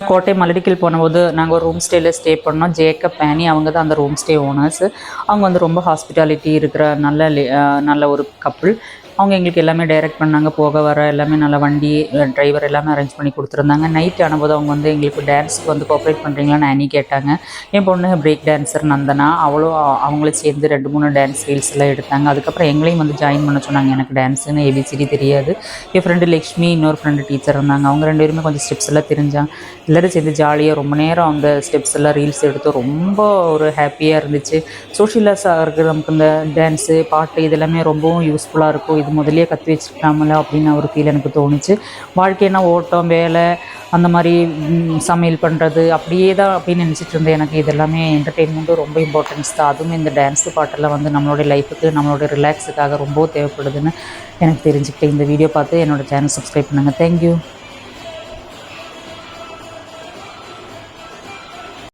கோட்டை மலடிக்கல் போனபோது நாங்கள் ஒரு ரூம் ஸ்டேயில் ஸ்டே பண்ணோம். ஜேக்கப் பேனி அவங்க தான் அந்த ரூம் ஸ்டே ஓனர்ஸ். அவங்க வந்து ரொம்ப ஹாஸ்பிட்டாலிட்டி இருக்கிற நல்ல ஒரு கப்புள். அவங்க எங்களுக்கு எல்லாமே டைரக்ட் பண்ணாங்க, போக வர எல்லாமே நல்லா வண்டி டிரைவர் எல்லாமே அரேஞ்ச் பண்ணி கொடுத்துருந்தாங்க. நைட் ஆனபோது அவங்க வந்து எங்களுக்கு டான்ஸுக்கு வந்து கோஆப்ரேட் பண்ணுறீங்களான்னு ஆனி கேட்டாங்க. என் பொண்ணு பிரேக் டான்ஸர் நந்தனா, அவங்களும் சேர்ந்து 2-3 டான்ஸ் ரீல்ஸ் எல்லாம் எடுத்தாங்க. அதுக்கப்புறம் எங்களையும் வந்து ஜாயின் பண்ண சொன்னாங்க. எனக்கு டான்ஸுன்னு ஏபிசிடி தெரியாது. என் ஃப்ரெண்டு லக்ஷ்மி, இன்னொரு ஃப்ரெண்டு டீச்சர் இருந்தாங்க. அவங்க 2 பேருமே கொஞ்சம் ஸ்டெப்ஸ் எல்லாம் தெரிஞ்சாங்க. எல்லோரும் சேர்ந்து ஜாலியாக ரொம்ப நேரம் அந்த ஸ்டெப்ஸ் எல்லாம் ரீல்ஸ் எடுத்து ரொம்ப ஒரு ஹாப்பியாக இருந்துச்சு. சோஷியலாஸாக இருக்கிற நமக்கு இந்த டான்ஸு பாட்டு இதெல்லாமே ரொம்பவும் யூஸ்ஃபுல்லாக இருக்கும். இது முதலியே கற்று வச்சுருக்காமல அப்படின்னு ஒரு ஃபீல் எனக்கு தோணுச்சு. வாழ்க்கைன்னா ஓட்டம், வேலை, அந்த மாதிரி சமையல் பண்ணுறது அப்படியே தான் அப்படின்னு நினச்சிட்டு இருந்தேன். எனக்கு இதெல்லாமே என்டர்டெயின்மெண்ட்டும் ரொம்ப இம்பார்ட்டன்ஸ் தான். அதுவும் இந்த டான்ஸு பாட்டெல்லாம் வந்து நம்மளுடைய லைஃபுக்கு, நம்மளோட ரிலாக்ஸுக்காக ரொம்ப தேவைப்படுதுன்னு எனக்கு தெரிஞ்சுக்கிட்டேன். இந்த வீடியோ பார்த்து என்னோடய சேனல் சப்ஸ்கிரைப் பண்ணுங்கள். தேங்க்யூ.